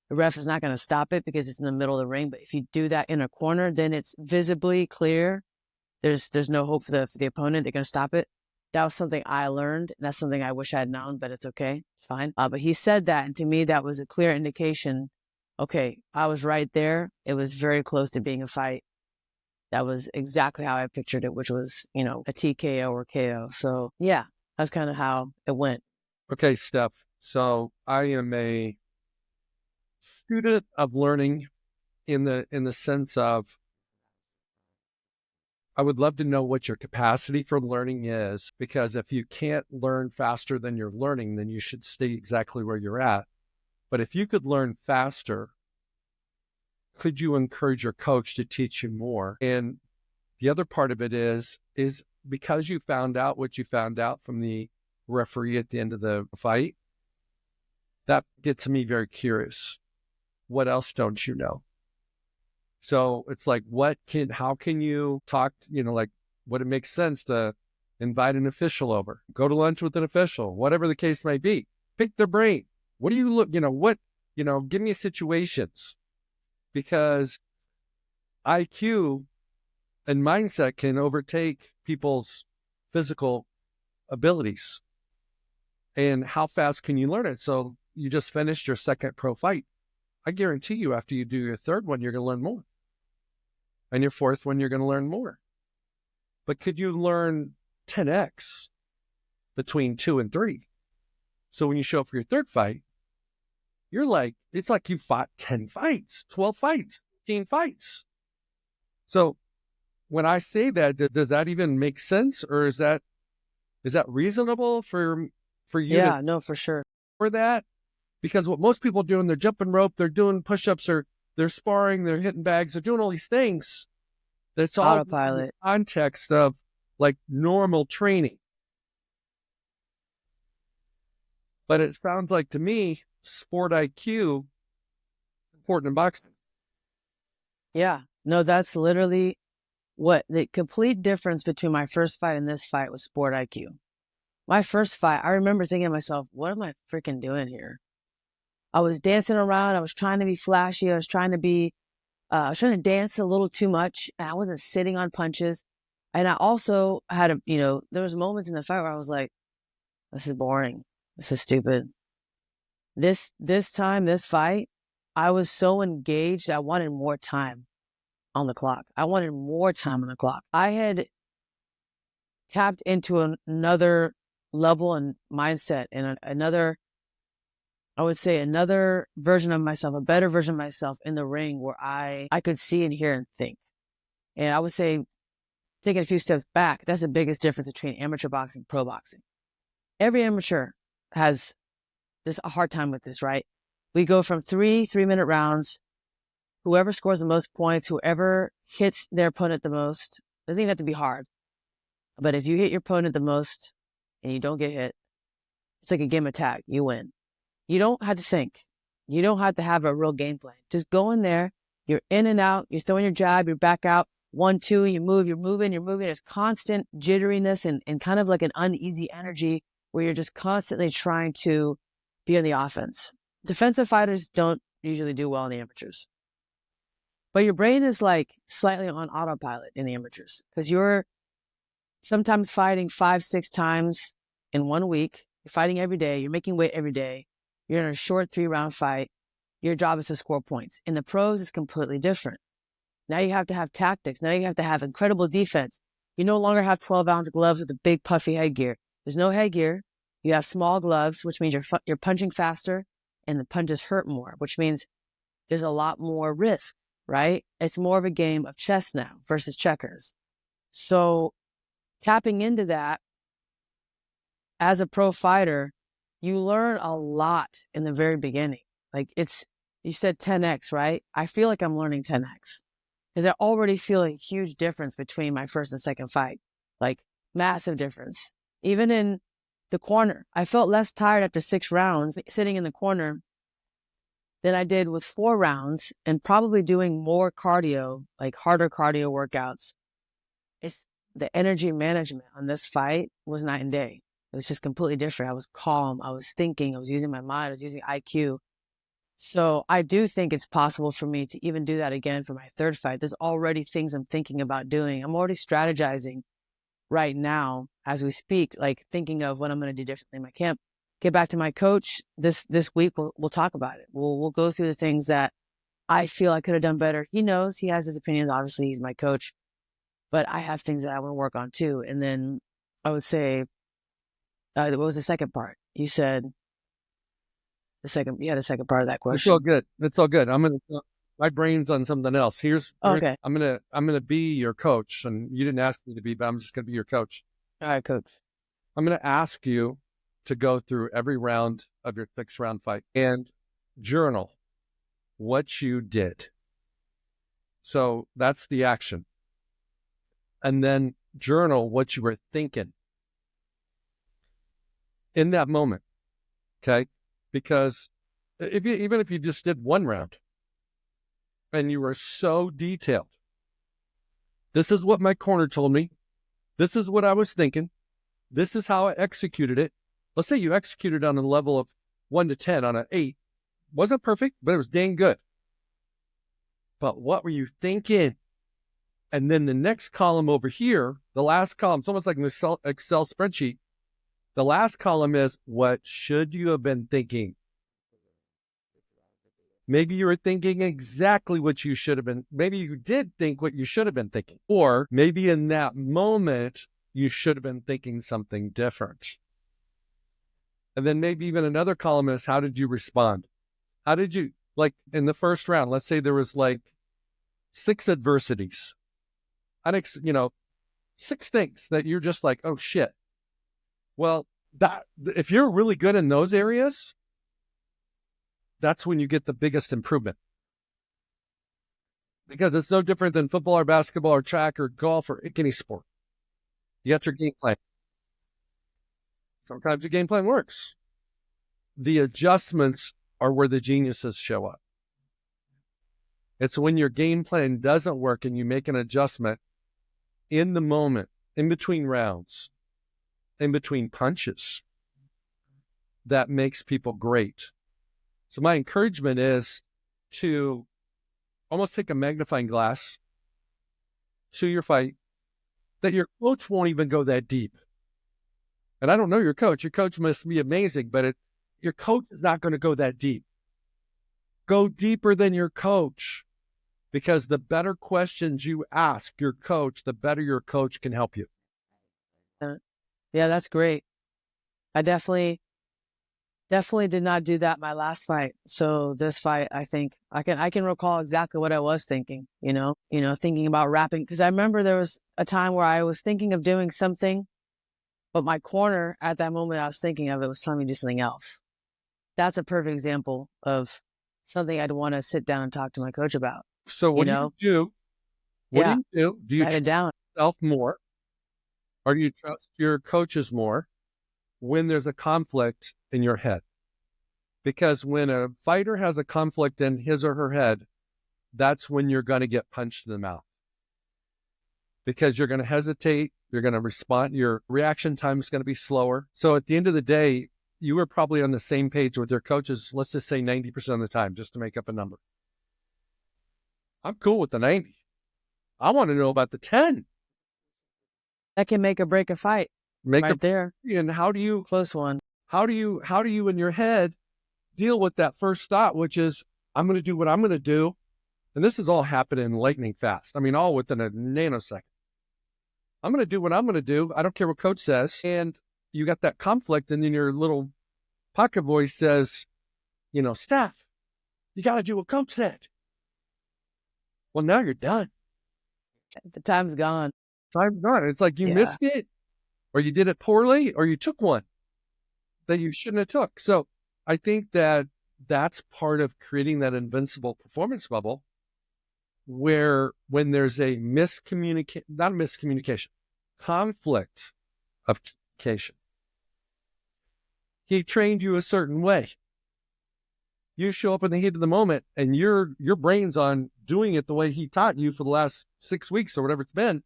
the ref is not going to stop it because it's in the middle of the ring. But if you do that in a corner, then it's visibly clear. There's no hope for the opponent. They're going to stop it. That was something I learned. And that's something I wish I had known, but it's okay. It's fine. But he said that, and to me, that was a clear indication. Okay, I was right there. It was very close to being a fight. That was exactly how I pictured it, which was, a TKO or KO. So yeah, that's kind of how it went. Okay, Steph. So I am a student of learning in the sense of I would love to know what your capacity for learning is, because if you can't learn faster than you're learning, then you should stay exactly where you're at. But if you could learn faster, could you encourage your coach to teach you more? And the other part of it is because you found out what you found out from the referee at the end of the fight, that gets me very curious. What else don't you know? So it's like, how can you talk, would it make sense to invite an official over, go to lunch with an official, whatever the case may be, pick their brain. What do you look, give me situations, because IQ and mindset can overtake people's physical abilities. And how fast can you learn it? So you just finished your second pro fight. I guarantee you after you do your third one, you're going to learn more. And your fourth one, you're going to learn more. But could you learn 10x between 2 and 3? So when you show up for your third fight, it's like you fought 10 fights, 12 fights, 15 fights. So when I say that, does that even make sense? Or is that reasonable for you? Yeah, no, for sure. For that? Because what most people are doing, they're jumping rope, they're doing push-ups, or they're sparring, they're hitting bags, they're doing all these things. That's all autopilot. In the context of like normal training. But it sounds like to me, sport IQ is important in boxing. Yeah, no, that's literally what the complete difference between my first fight and this fight was sport IQ. My first fight, I remember thinking to myself, what am I freaking doing here? I was dancing around. I was trying to be flashy. I was trying to dance a little too much. And I wasn't sitting on punches. And I also had there was moments in the fight where I was like, this is boring. This is stupid. This fight, I was so engaged. I wanted more time on the clock. I wanted more time on the clock. I had tapped into another level and mindset and another version of myself, a better version of myself in the ring where I could see and hear and think. And I would say, taking a few steps back, that's the biggest difference between amateur boxing and pro boxing. Every amateur has a hard time with this, right? We go from 3-minute rounds. Whoever scores the most points, whoever hits their opponent the most, doesn't even have to be hard. But if you hit your opponent the most and you don't get hit, it's like a game of tag. You win. You don't have to think. You don't have to have a real game plan. Just go in there. You're in and out. You're throwing your jab. You're back out. 1, 2, you move. You're moving. There's constant jitteriness and kind of like an uneasy energy where you're just constantly trying to be on the offense. Defensive fighters don't usually do well in the amateurs. But your brain is like slightly on autopilot in the amateurs because you're sometimes fighting 5-6 times in 1 week. You're fighting every day. You're making weight every day. You're in a short 3-round fight. Your job is to score points. In the pros, it's completely different. Now you have to have tactics. Now you have to have incredible defense. You no longer have 12-ounce gloves with a big puffy headgear. There's no headgear. You have small gloves, which means you're punching faster and the punches hurt more, which means there's a lot more risk, right? It's more of a game of chess now versus checkers. So tapping into that as a pro fighter, you learn a lot in the very beginning. Like you said 10x, right? I feel like I'm learning 10x. because I already feel a huge difference between my first and second fight, like massive difference. Even in the corner, I felt less tired after 6 rounds sitting in the corner than I did with 4 rounds, and probably doing more cardio, like harder cardio workouts. It's the energy management on this fight was night and day. It was just completely different. I was calm. I was thinking. I was using my mind. I was using IQ. So I do think it's possible for me to even do that again for my third fight. There's already things I'm thinking about doing. I'm already strategizing right now as we speak, like thinking of what I'm going to do differently in my camp. Get back to my coach this week. We'll talk about it. We'll go through the things that I feel I could have done better. He knows, he has his opinions. Obviously, he's my coach, but I have things that I want to work on too. And then I would say, what was the second part? You said you had a second part of that question. It's all good. It's all good. My brain's on something else. Okay. I'm gonna be your coach, and you didn't ask me to be, but I'm just gonna be your coach. All right, coach. I'm gonna ask you to go through every round of your 6-round fight and journal what you did. So that's the action. And then journal what you were thinking in that moment. Okay? Because even if you just did 1 round and you were so detailed, this is what my corner told me. This is what I was thinking. This is how I executed it. Let's say you executed on a level of 1 to 10 on an 8. Wasn't perfect, but it was dang good. But what were you thinking? And then the next column over here, the last column, it's almost like an Excel spreadsheet. The last column is, what should you have been thinking? Maybe you were thinking exactly what you should have been. Maybe you did think what you should have been thinking. Or maybe in that moment, you should have been thinking something different. And then maybe even another column is, how did you respond? How did you, like in the first round, let's say there was like 6 adversities. 6 things that you're just like, oh shit. Well, if you're really good in those areas, that's when you get the biggest improvement. Because it's no different than football or basketball or track or golf or any sport. You got your game plan. Sometimes your game plan works. The adjustments are where the geniuses show up. It's when your game plan doesn't work and you make an adjustment in the moment, in between rounds, in between punches, that makes people great. So my encouragement is to almost take a magnifying glass to your fight, that your coach won't even go that deep. And I don't know your coach. Your coach must be amazing, but your coach is not going to go that deep. Go deeper than your coach, because the better questions you ask your coach, the better your coach can help you. Yeah, that's great. I definitely did not do that my last fight. So this fight, I think I can recall exactly what I was thinking, thinking about wrapping. Because I remember there was a time where I was thinking of doing something, but my corner at that moment I was thinking of, it was telling me to do something else. That's a perfect example of something I'd want to sit down and talk to my coach about. So what do you do? What do you do? Do you write it down? Yourself more, or do you trust your coaches more when there's a conflict in your head? Because when a fighter has a conflict in his or her head, that's when you're going to get punched in the mouth. Because you're going to hesitate, you're going to respond, your reaction time is going to be slower. So at the end of the day, you were probably on the same page with your coaches, let's just say 90% of the time, just to make up a number. I'm cool with the 90. I want to know about the 10. That can make or break a fight. There. And how do you, close one. How do you in your head deal with that first thought, which is, I'm going to do what I'm going to do. And this is all happening lightning fast. I mean, all within a nanosecond. I'm going to do what I'm going to do. I don't care what coach says. And you got that conflict, and then your little pocket voice says, Steph, you got to do what coach said. Well, now you're done. The time's gone. Time's gone. It's like you missed it, or you did it poorly, or you took one that you shouldn't have took. So I think that's part of creating that invincible performance bubble, where when there's a not a miscommunication, conflict of communication. He trained you a certain way. You show up in the heat of the moment and your brain's on doing it the way he taught you for the last 6 weeks or whatever it's been,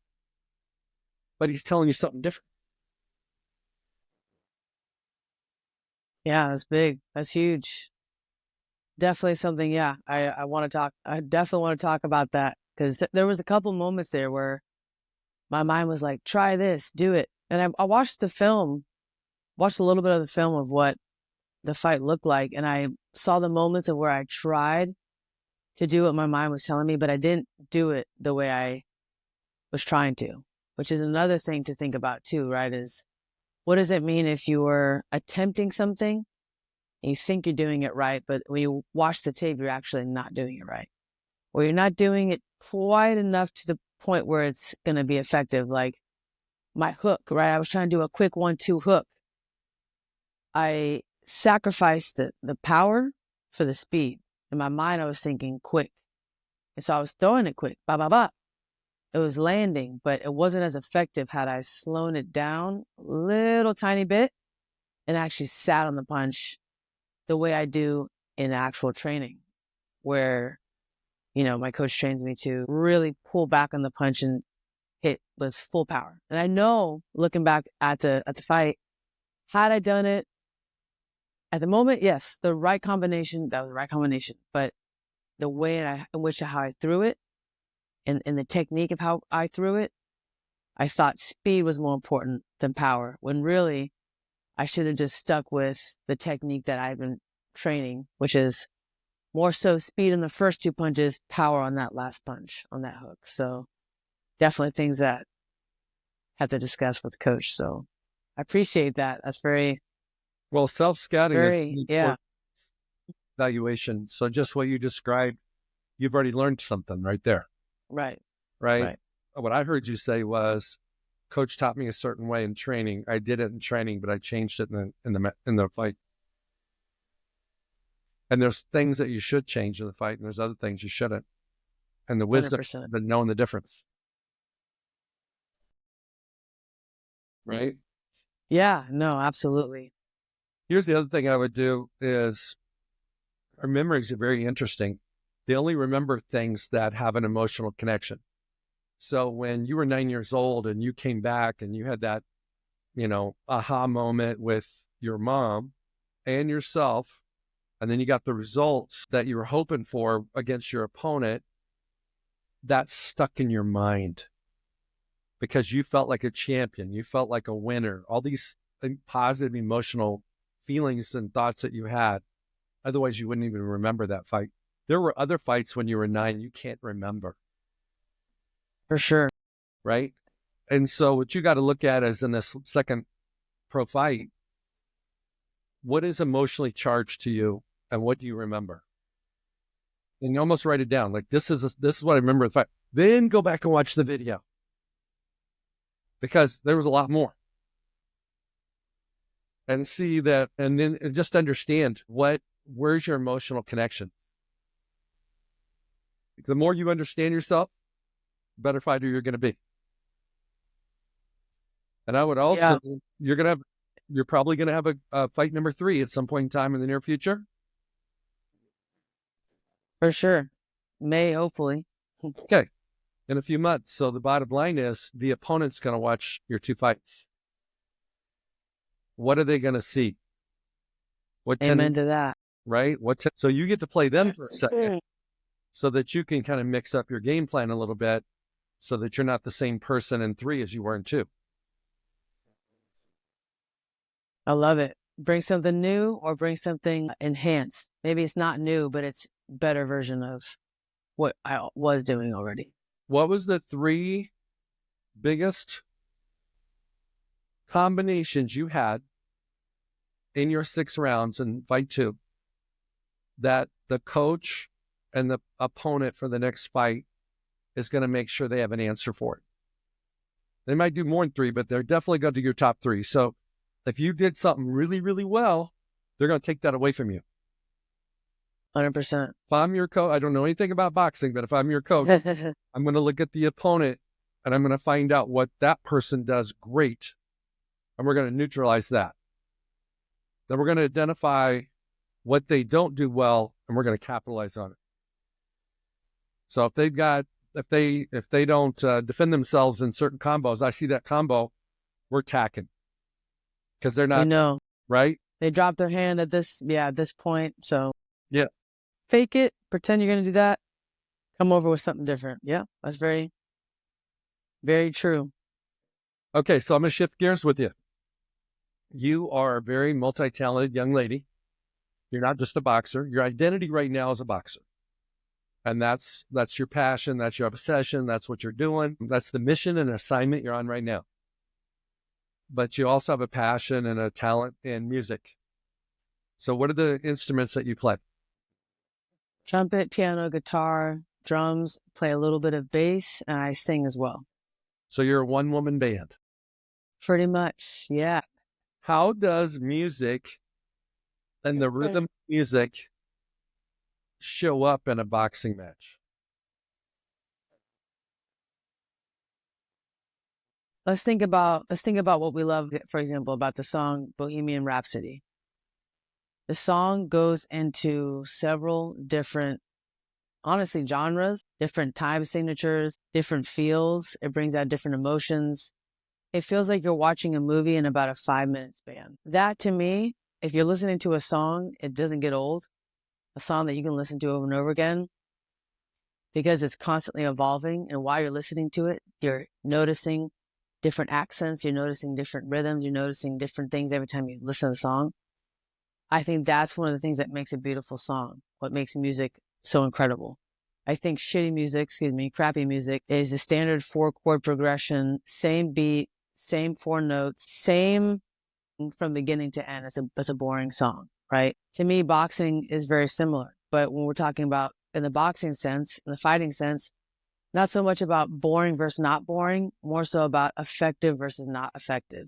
but he's telling you something different. Yeah, that's big. That's huge. Definitely something. Yeah, I want to talk. I definitely want to talk about that, because there was a couple moments there where my mind was like, try this, do it. And I watched a little bit of the film of what the fight looked like. And I saw the moments of where I tried to do what my mind was telling me, but I didn't do it the way I was trying to, which is another thing to think about too, right? Is what does it mean if you were attempting something and you think you're doing it right, but when you watch the tape, you're actually not doing it right, or you're not doing it quite enough to the point where it's going to be effective. Like my hook, right? I was trying to do a quick 1-2 hook. I sacrificed the power for the speed. In my mind, I was thinking quick. And so I was throwing it quick. Ba, ba, ba. It was landing, but it wasn't as effective had I slowed it down a little tiny bit and actually sat on the punch the way I do in actual training, where, my coach trains me to really pull back on the punch and hit with full power. And I know, looking back at the fight, had I done it at the moment, yes, that was the right combination. But the way how I threw it and the technique of how I threw it, I thought speed was more important than power, when really I should have just stuck with the technique that I've been training, which is more so speed in the first 2 punches, power on that last punch, on that hook. So definitely things that have to discuss with the coach. So I appreciate that. That's very... Well, self-scouting is yeah. evaluation. So just what you described, you've already learned something right there. Right. What I heard you say was, coach taught me a certain way in training. I did it in training, but I changed it in the fight. And there's things that you should change in the fight, and there's other things you shouldn't. And the wisdom 100%. of knowing the difference. Right? Yeah, no, absolutely. Here's the other thing I would do is, our memories are very interesting. They only remember things that have an emotional connection. So when you were 9 years old and you came back and you had that, aha moment with your mom and yourself, and then you got the results that you were hoping for against your opponent, that's stuck in your mind because you felt like a champion. You felt like a winner. All these positive emotional feelings and thoughts that you had. Otherwise, you wouldn't even remember that fight. There were other fights when you were 9 you can't remember. For sure. Right? And so what you got to look at is, in this second pro fight, what is emotionally charged to you and what do you remember? And you almost write it down. Like, this is what I remember of the fight. Then go back and watch the video, because there was a lot more. And see that, and then just understand where's your emotional connection. The more you understand yourself, the better fighter you're going to be. And I would also, you're probably going to have a fight number 3 at some point in time in the near future. For sure. May, hopefully. Okay. In a few months. So the bottom line is, the opponent's going to watch your 2 fights. What are they going to see? Amen to that. Right? So you get to play them for a second, so that you can kind of mix up your game plan a little bit, so that you're not the same person in 3 as you were in 2. I love it. Bring something new or bring something enhanced. Maybe it's not new, but it's a better version of what I was doing already. What was the 3 biggest combinations you had in your 6 rounds in fight 2 that the coach and the opponent for the next fight is going to make sure they have an answer for it? They might do more than 3, but they're definitely going to do your top 3. So if you did something really, really well, they're going to take that away from you. 100%. If I'm your coach, I don't know anything about boxing, but if I'm your coach, I'm going to look at the opponent and I'm going to find out what that person does great. And we're going to neutralize that. Then we're going to identify what they don't do well, and we're going to capitalize on it. So if they don't defend themselves in certain combos, I see that combo, we're tacking because they're not right. They drop their hand at this point. So yeah, fake it, pretend you're going to do that, come over with something different. Yeah, that's very, very true. Okay, so I'm going to shift gears with you. You are a very multi-talented young lady. You're not just a boxer. Your identity right now is a boxer. And that's your passion. That's your obsession. That's what you're doing. That's the mission and assignment you're on right now. But you also have a passion and a talent in music. So what are the instruments that you play? Trumpet, piano, guitar, drums, play a little bit of bass, and I sing as well. So you're a one-woman band? Pretty much, yeah. How does music and the rhythm of music show up in a boxing match? Let's think about what we love, for example, about the song Bohemian Rhapsody. The song goes into several different, honestly, genres, different time signatures, different feels. It brings out different emotions. It feels like you're watching a movie in about a 5-minute span. That, to me, if you're listening to a song, it doesn't get old. A song that you can listen to over and over again because it's constantly evolving. And while you're listening to it, you're noticing different accents, you're noticing different rhythms, you're noticing different things every time you listen to the song. I think that's one of the things that makes a beautiful song, what makes music so incredible. I think crappy music is the standard 4-chord progression, same beat, same 4 notes, same from beginning to end. It's a boring song, right? To me, boxing is very similar. But when we're talking about in the boxing sense, in the fighting sense, not so much about boring versus not boring, more so about effective versus not effective.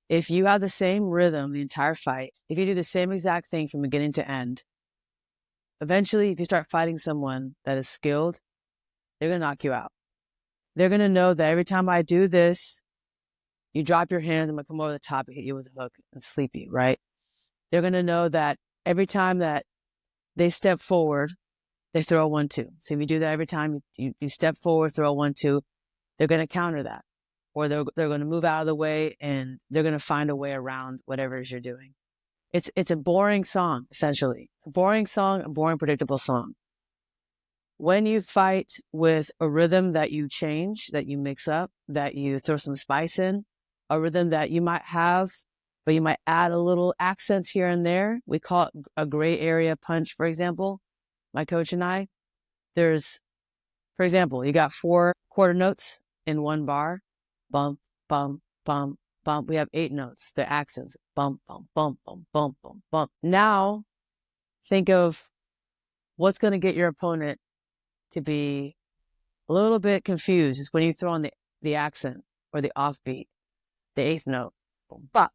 If you have the same rhythm the entire fight, if you do the same exact thing from beginning to end, eventually, if you start fighting someone that is skilled, they're going to knock you out. They're going to know that every time I do this, you drop your hands, I'm going to come over the top and hit you with a hook and sleep you, right? They're going to know that every time that they step forward, they throw a 1-2. So if you do that every time you step forward, throw a 1-2, they're going to counter that. Or they're going to move out of the way and they're going to find a way around whatever it is you're doing. It's a boring song, essentially. It's a boring song, a boring, predictable song. When you fight with a rhythm that you change, that you mix up, that you throw some spice in, a rhythm that you might have, but you might add a little accents here and there. We call it a gray area punch, for example. My coach and I, there's, for example, you got 4 quarter notes in one bar. Bump, bump, bump, bump. We have 8 notes. They're accents. Bump, bump, bump, bump, bump, bump, bump. Now, think of what's going to get your opponent to be a little bit confused is when you throw on the accent or the offbeat, the 8th note. Bop.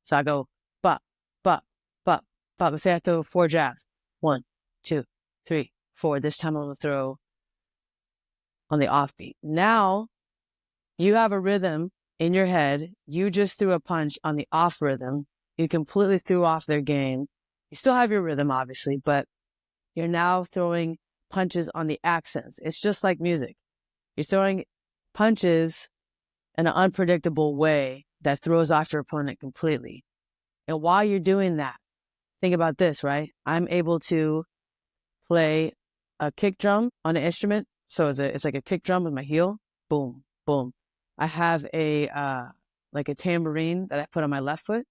So I go bop, bop, bop, bop. Let's say I throw 4 jabs. 1, 2, 3, 4. This time I'm going to throw on the offbeat. Now, you have a rhythm in your head. You just threw a punch on the off rhythm. You completely threw off their game. You still have your rhythm, obviously, but you're now throwing punches on the accents. It's just like music. You're throwing punches in an unpredictable way that throws off your opponent completely. And while you're doing that, think about this, right? I'm able to play a kick drum on an instrument. So it's like a kick drum with my heel. Boom, boom. I have a tambourine that I put on my left foot.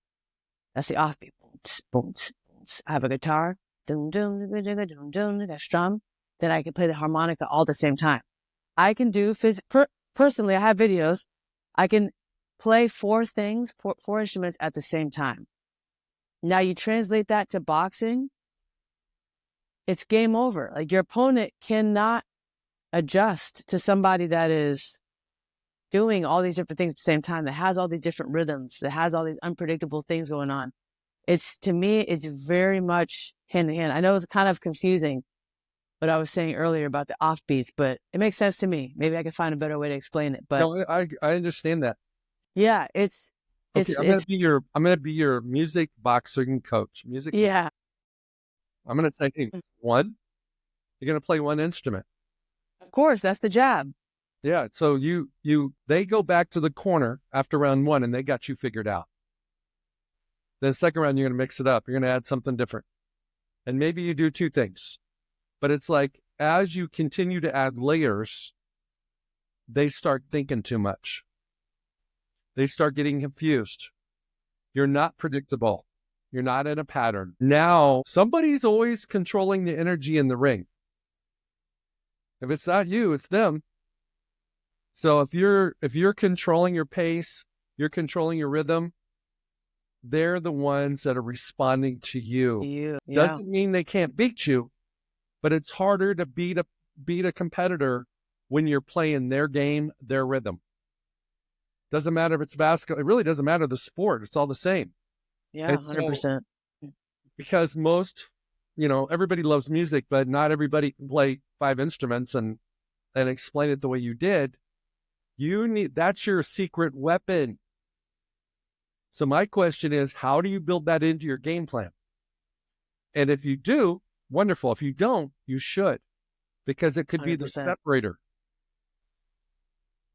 That's the offbeat. Boom, boom, boom. I have a guitar. Dum, dum, dum, dum, dum, dum, that strum. Then I can play the harmonica all at the same time. I can do personally, I have videos. I can play 4 things, 4 instruments at the same time. Now you translate that to boxing, it's game over. Like your opponent cannot adjust to somebody that is doing all these different things at the same time, that has all these different rhythms, that has all these unpredictable things going on. to me, it's very much hand in hand. I know it's kind of confusing what I was saying earlier about the offbeats, but it makes sense to me. Maybe I can find a better way to explain it. But No, I understand that. yeah, Okay, I'm gonna be your music boxing coach. Yeah, I'm gonna say, hey, one, you're gonna play one instrument. of course, that's the jab. Yeah. So they go back to the corner after round one and they got you figured out. Then second round, you're gonna mix it up. You're gonna add something different. And maybe you do two things. But it's like, as you continue to add layers, they start thinking too much. They start getting confused. You're not predictable. You're not in a pattern. Now, somebody's always controlling the energy in the ring. If it's not you, it's them. So if you're controlling your pace, you're controlling your rhythm, they're the ones that are responding to you. Yeah. Doesn't mean they can't beat you, but it's harder to beat a competitor when you're playing their game, their rhythm. Doesn't matter if it's basketball. It really doesn't matter the sport. It's all the same. Yeah, 100%. Because most, everybody loves music, but not everybody can play 5 instruments and explain it the way you did. That's your secret weapon. So my question is, how do you build that into your game plan? And if you do, wonderful. If you don't, you should, because it could be the 100%. separator.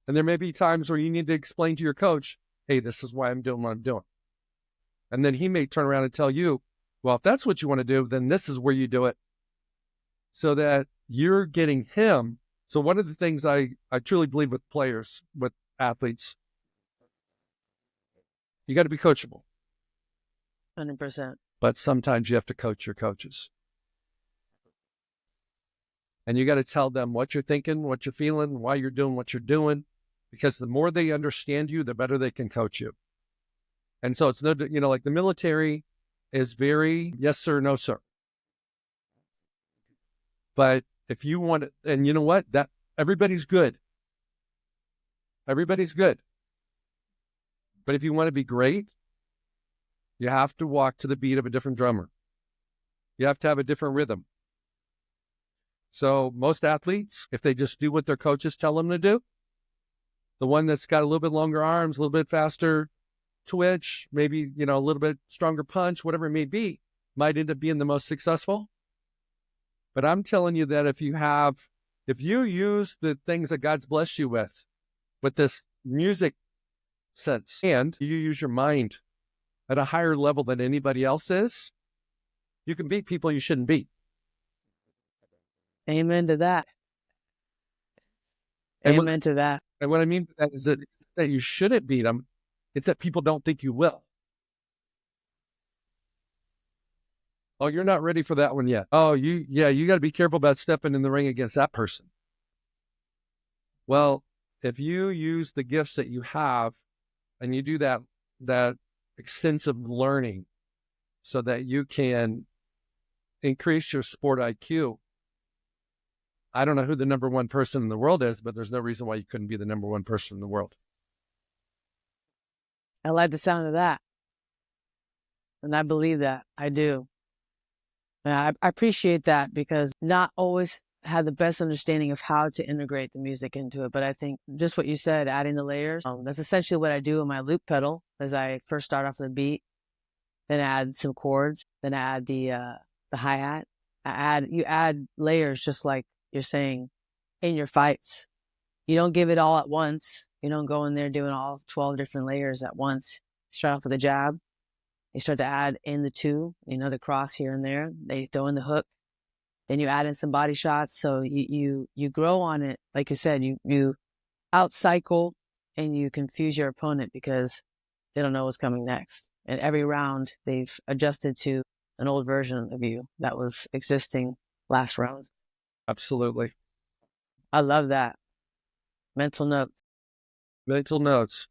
And there may be times where you need to explain to your coach, hey, this is why I'm doing what I'm doing. And then he may turn around and tell you, well, if that's what you want to do, then this is where you do it, so that you're getting him. So one of the things I truly believe with players, with athletes, you got to be coachable. 100%. But sometimes you have to coach your coaches. And you got to tell them what you're thinking, what you're feeling, why you're doing what you're doing, because the more they understand you, the better they can coach you. And so it's no, like the military is very yes, sir, no, sir. But if you want it, and you know what, that everybody's good. Everybody's good. But if you want to be great, you have to walk to the beat of a different drummer. You have to have a different rhythm. So most athletes, if they just do what their coaches tell them to do, the one that's got a little bit longer arms, a little bit faster twitch, maybe, a little bit stronger punch, whatever it may be, might end up being the most successful. But I'm telling you that if you use the things that God's blessed you with this music sense, and you use your mind at a higher level than anybody else is, you can beat people you shouldn't beat. Amen to that. Amen to that. And what I mean by that is that you shouldn't beat them. It's that people don't think you will. Oh, you're not ready for that one yet. Oh, you got to be careful about stepping in the ring against that person. Well, if you use the gifts that you have and you do that extensive learning so that you can increase your sport IQ, I don't know who the number one person in the world is, but there's no reason why you couldn't be the number one person in the world. I like the sound of that. And I believe that. I do. And I appreciate that, because not always had the best understanding of how to integrate the music into it. But I think just what you said, adding the layers, that's essentially what I do in my loop pedal. As I first start off with the beat, then I add some chords, then I add the hi-hat. You add layers, just like you're saying, in your fights. You don't give it all at once. You don't go in there doing all 12 different layers at once. Start off with a jab. You start to add in the two, the cross here and there. Then you throw in the hook. Then you add in some body shots. So you grow on it. Like you said, you out-cycle and you confuse your opponent because they don't know what's coming next. And every round, they've adjusted to an old version of you that was existing last round. Absolutely. I love that. Mental notes.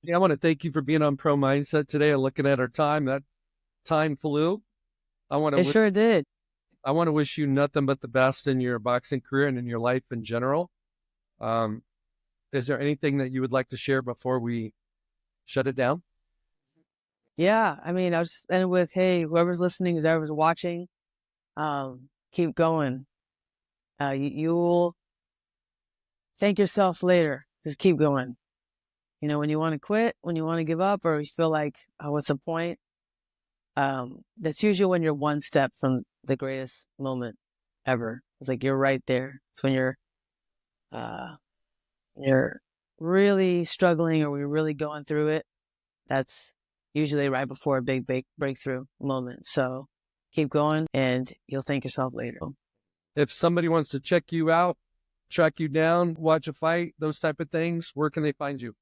Yeah, I want to thank you for being on Pro Mindset today and looking at our time. That time flew. Sure did. I want to wish you nothing but the best in your boxing career and in your life in general. Is there anything that you would like to share before we shut it down? Yeah, I mean, I was just end with, hey, whoever's listening, whoever's watching, keep going. You'll thank yourself later. Just keep going. You know, when you want to quit, when you want to give up, or you feel like, oh, what's the point? That's usually when you're one step from the greatest moment ever. It's like you're right there. It's when you're really struggling or we're really going through it. That's usually right before a big breakthrough moment. So keep going and you'll thank yourself later. If somebody wants to check you out, track you down, watch a fight, those type of things, where can they find you?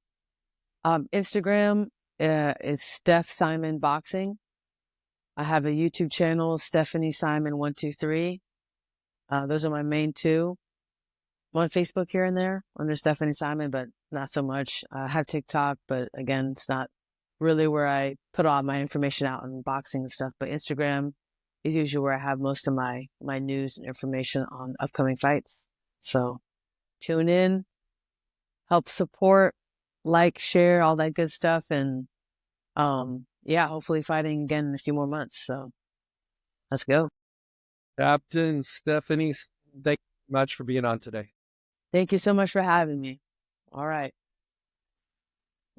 Instagram is Steph Simon Boxing. I have a YouTube channel, Stephanie Simon 123. Those are my main two. I'm on Facebook here and there under Stephanie Simon, but not so much. I have TikTok, but again, it's not really where I put all my information out on boxing and stuff. But Instagram is usually where I have most of my news and information on upcoming fights. So tune in, help support, like, share, all that good stuff. And yeah, hopefully fighting again in a few more months. So let's go. Captain Stephanie, thank you much for being on today. Thank you so much for having me. All right.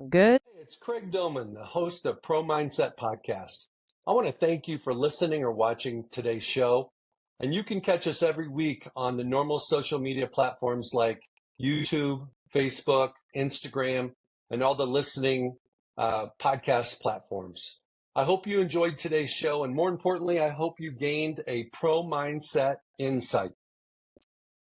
Good. Hey, it's Craig Domann, the host of Pro Mindset Podcast. I want to thank you for listening or watching today's show. And you can catch us every week on the normal social media platforms like YouTube, Facebook, Instagram, and all the listening podcast platforms. I hope you enjoyed today's show. And more importantly, I hope you gained a pro mindset insight.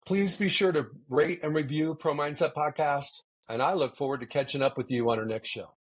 Please be sure to rate and review Pro Mindset Podcast. And I look forward to catching up with you on our next show.